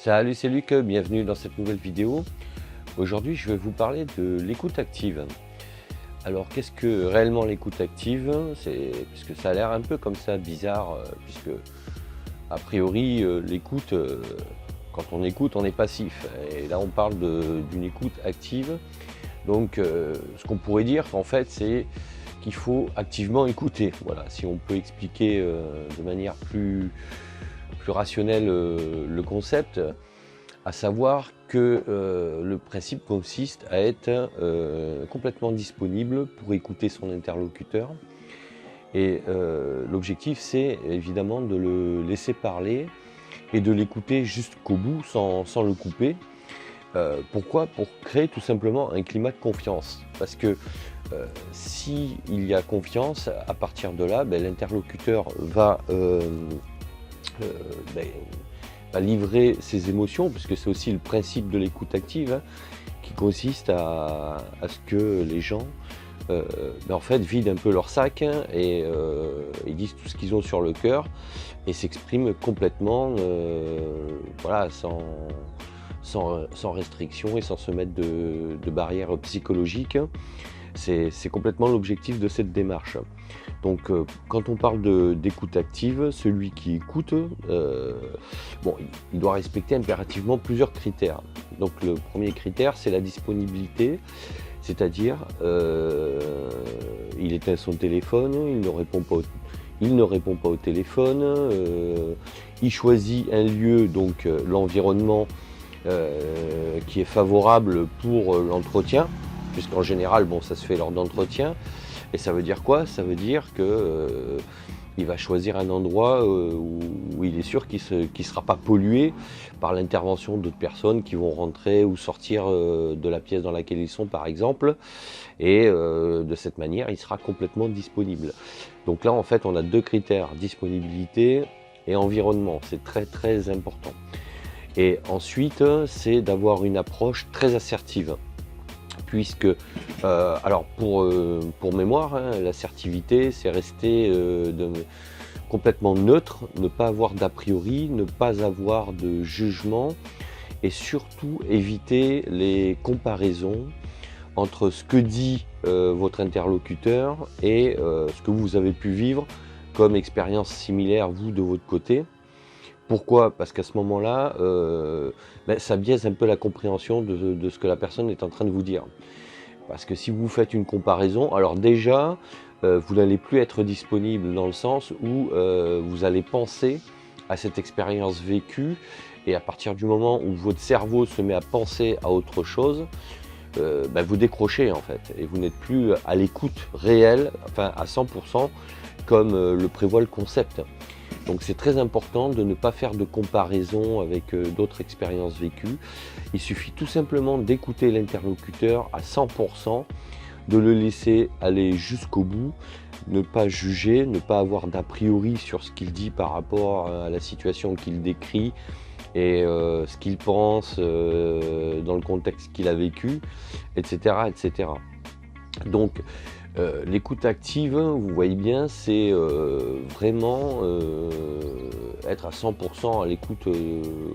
Salut, c'est Luc, bienvenue dans cette nouvelle vidéo. Aujourd'hui, je vais vous parler de l'écoute active. Alors, qu'est-ce que réellement l'écoute active? Puisque ça a l'air un peu comme ça bizarre, puisque a priori, l'écoute, quand on écoute, on est passif. Et là, on parle d'une écoute active. Donc, ce qu'on pourrait dire, en fait, c'est qu'il faut activement écouter. Voilà, si on peut expliquer de manière plus rationnelle le concept, à savoir que le principe consiste à être complètement disponible pour écouter son interlocuteur. Et l'objectif, c'est évidemment de le laisser parler et de l'écouter jusqu'au bout sans le couper. Pourquoi? Pour créer tout simplement un climat de confiance. Parce que s'il y a confiance, à partir de là, l'interlocuteur va livrer ses émotions, puisque c'est aussi le principe de l'écoute active, hein, qui consiste à ce que les gens en fait vident un peu leur sac, hein, et ils disent tout ce qu'ils ont sur le cœur et s'expriment complètement voilà, sans restriction et sans se mettre de barrières psychologiques. C'est complètement l'objectif de cette démarche. Donc quand on parle d'écoute active, celui qui écoute, il doit respecter impérativement plusieurs critères. Donc le premier critère, c'est la disponibilité, c'est-à-dire il éteint son téléphone, il ne répond pas au téléphone, il choisit un lieu, donc l'environnement qui est favorable pour l'entretien, puisqu'en général, ça se fait lors d'entretien. Et ça veut dire quoi? Ça veut dire que il va choisir un endroit où il est sûr qu'il ne sera pas pollué par l'intervention d'autres personnes qui vont rentrer ou sortir de la pièce dans laquelle ils sont, par exemple. Et de cette manière, il sera complètement disponible. Donc là, en fait, on a deux critères, disponibilité et environnement. C'est très, très important. Et ensuite, c'est d'avoir une approche très assertive. Puisque, alors pour mémoire, hein, l'assertivité, c'est rester complètement neutre, ne pas avoir d'a priori, ne pas avoir de jugement et surtout éviter les comparaisons entre ce que dit votre interlocuteur et ce que vous avez pu vivre comme expérience similaire, vous, de votre côté. Pourquoi? Parce qu'à ce moment-là, ça biaise un peu la compréhension de ce que la personne est en train de vous dire. Parce que si vous faites une comparaison, alors déjà, vous n'allez plus être disponible dans le sens où vous allez penser à cette expérience vécue, et à partir du moment où votre cerveau se met à penser à autre chose, vous décrochez en fait, et vous n'êtes plus à l'écoute réelle, enfin à 100%, comme le prévoit le concept. Donc c'est très important de ne pas faire de comparaison avec d'autres expériences vécues. Il suffit tout simplement d'écouter l'interlocuteur à 100%, de le laisser aller jusqu'au bout, ne pas juger, ne pas avoir d'a priori sur ce qu'il dit par rapport à la situation qu'il décrit et ce qu'il pense dans le contexte qu'il a vécu, etc. etc. Donc l'écoute active, vous voyez bien, c'est vraiment être à 100% à l'écoute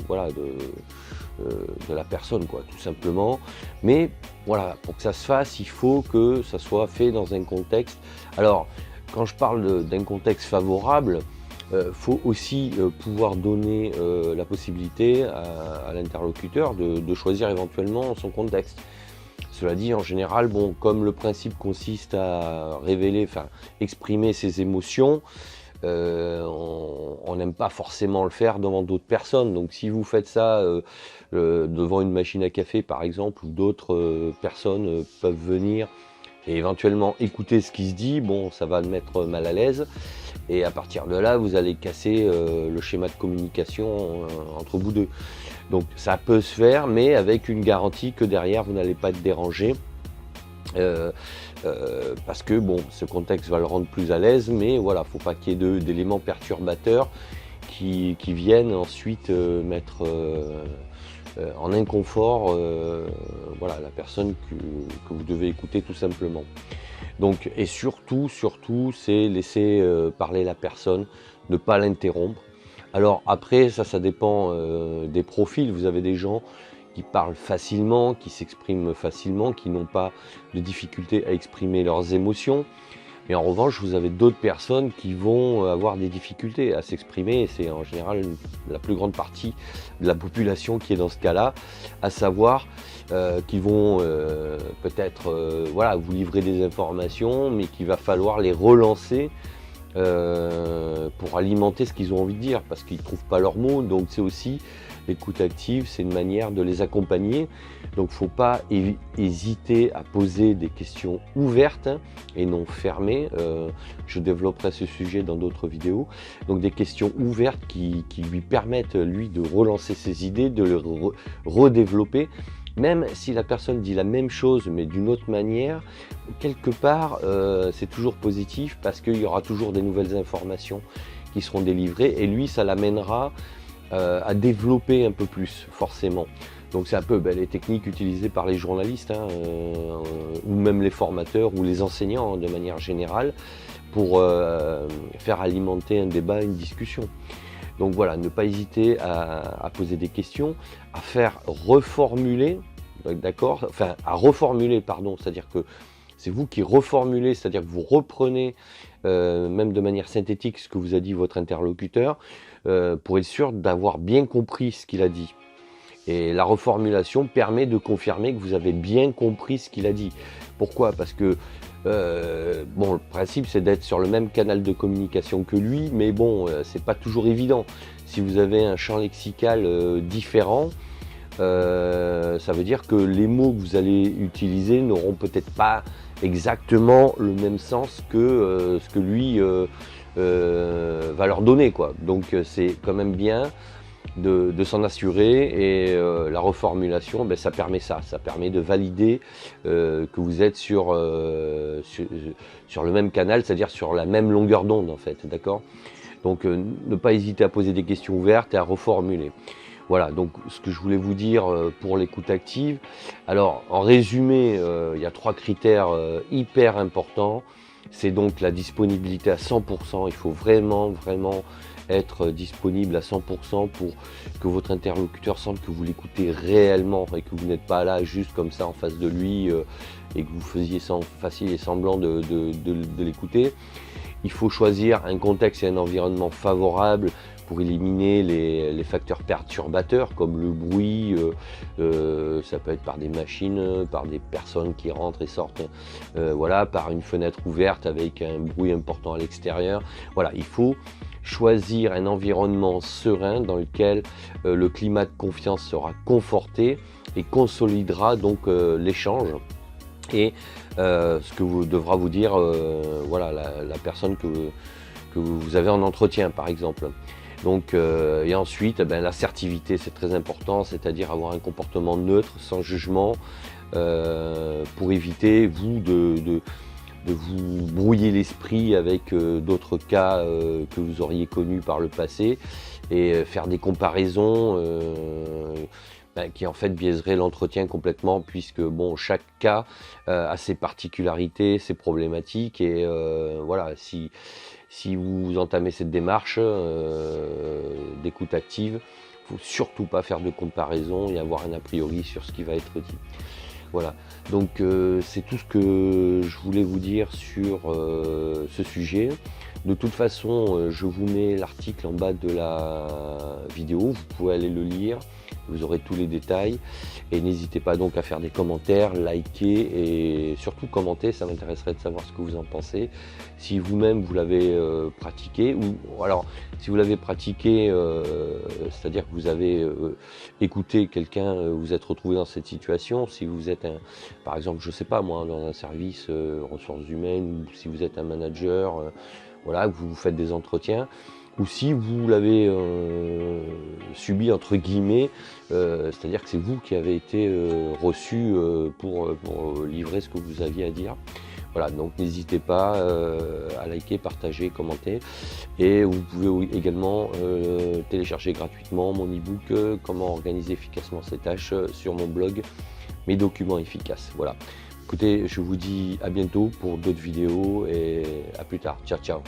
voilà, de la personne, quoi, tout simplement. Mais voilà, pour que ça se fasse, il faut que ça soit fait dans un contexte. Alors, quand je parle d'un contexte favorable, faut aussi pouvoir donner la possibilité à l'interlocuteur de choisir éventuellement son contexte. Cela dit, en général, comme le principe consiste à exprimer ses émotions, on n'aime pas forcément le faire devant d'autres personnes. Donc si vous faites ça devant une machine à café, par exemple, où d'autres personnes peuvent venir et éventuellement écouter ce qui se dit, ça va le mettre mal à l'aise. Et à partir de là, vous allez casser le schéma de communication entre vous deux. Donc ça peut se faire, mais avec une garantie que derrière, vous n'allez pas être dérangé. Parce que ce contexte va le rendre plus à l'aise, mais voilà, faut pas qu'il y ait d'éléments perturbateurs qui viennent ensuite mettre en inconfort voilà, la personne que vous devez écouter tout simplement. Donc, et surtout, c'est laisser parler la personne, ne pas l'interrompre. Alors après, ça dépend des profils. Vous avez des gens qui parlent facilement, qui s'expriment facilement, qui n'ont pas de difficulté à exprimer leurs émotions. Et en revanche, vous avez d'autres personnes qui vont avoir des difficultés à s'exprimer, et c'est en général la plus grande partie de la population qui est dans ce cas-là, à savoir qu'ils vont peut-être voilà, vous livrer des informations, mais qu'il va falloir les relancer pour alimenter ce qu'ils ont envie de dire, parce qu'ils ne trouvent pas leurs mots. Donc c'est aussi l'écoute active, c'est une manière de les accompagner. Donc il ne faut pas hésiter à poser des questions ouvertes et non fermées. Je développerai ce sujet dans d'autres vidéos. Donc des questions ouvertes qui lui permettent, lui, de relancer ses idées, de les redévelopper. Même si la personne dit la même chose mais d'une autre manière, quelque part c'est toujours positif, parce qu'il y aura toujours des nouvelles informations qui seront délivrées, et lui, ça l'amènera à développer un peu plus, forcément. Donc c'est un peu les techniques utilisées par les journalistes, ou même les formateurs ou les enseignants de manière générale, pour faire alimenter un débat, une discussion. Donc voilà, ne pas hésiter à poser des questions, à faire reformuler, d'accord, enfin à reformuler, pardon, c'est-à-dire que c'est vous qui reformulez, c'est-à-dire que vous reprenez même de manière synthétique ce que vous a dit votre interlocuteur, pour être sûr d'avoir bien compris ce qu'il a dit. Et la reformulation permet de confirmer que vous avez bien compris ce qu'il a dit. Pourquoi? Parce que bon, le principe c'est d'être sur le même canal de communication que lui, mais bon, c'est pas toujours évident. Si vous avez un champ lexical différent, ça veut dire que les mots que vous allez utiliser n'auront peut-être pas exactement le même sens que ce que lui va leur donner, quoi. Donc c'est quand même bien de s'en assurer, et la reformulation, ça permet ça permet de valider que vous êtes sur le même canal, c'est-à-dire sur la même longueur d'onde, en fait, d'accord? Donc ne pas hésiter à poser des questions ouvertes et à reformuler. Voilà, donc ce que je voulais vous dire pour l'écoute active. Alors en résumé, il y a 3 critères hyper importants. C'est donc la disponibilité à 100%, il faut vraiment être disponible à 100% pour que votre interlocuteur sente que vous l'écoutez réellement et que vous n'êtes pas là juste comme ça en face de lui et que vous fassiez semblant de l'écouter. Il faut choisir un contexte et un environnement favorable pour éliminer les facteurs perturbateurs comme le bruit, ça peut être par des machines, par des personnes qui rentrent et sortent, voilà, par une fenêtre ouverte avec un bruit important à l'extérieur. Voilà, il faut choisir un environnement serein dans lequel le climat de confiance sera conforté et consolidera donc l'échange et ce que devra vous dire voilà, la personne que vous avez en entretien, par exemple. Donc, et ensuite, l'assertivité, c'est très important, c'est-à-dire avoir un comportement neutre, sans jugement, pour éviter, vous, de vous brouiller l'esprit avec d'autres cas que vous auriez connus par le passé, et faire des comparaisons qui en fait biaiseraient l'entretien complètement, puisque bon, chaque cas a ses particularités, ses problématiques, et voilà, si vous entamez cette démarche d'écoute active, il ne faut surtout pas faire de comparaison et avoir un a priori sur ce qui va être dit. Voilà, donc c'est tout ce que je voulais vous dire sur ce sujet. De toute façon, je vous mets l'article en bas de la vidéo, vous pouvez aller le lire, vous aurez tous les détails. Et n'hésitez pas donc à faire des commentaires, liker et surtout commenter, ça m'intéresserait de savoir ce que vous en pensez. Si vous-même vous l'avez pratiqué, ou alors si vous l'avez pratiqué, c'est-à-dire que vous avez écouté quelqu'un, vous êtes retrouvé dans cette situation, si vous êtes par exemple, je sais pas moi, dans un service ressources humaines, ou si vous êtes un manager, voilà, que vous faites des entretiens, ou si vous l'avez subi entre guillemets, c'est-à-dire que c'est vous qui avez été reçu pour livrer ce que vous aviez à dire. Voilà, donc n'hésitez pas à liker, partager, commenter, et vous pouvez également télécharger gratuitement mon e-book comment organiser efficacement ses tâches sur mon blog Mes documents efficaces. Voilà. Écoutez, je vous dis à bientôt pour d'autres vidéos, et à plus tard. Ciao, ciao.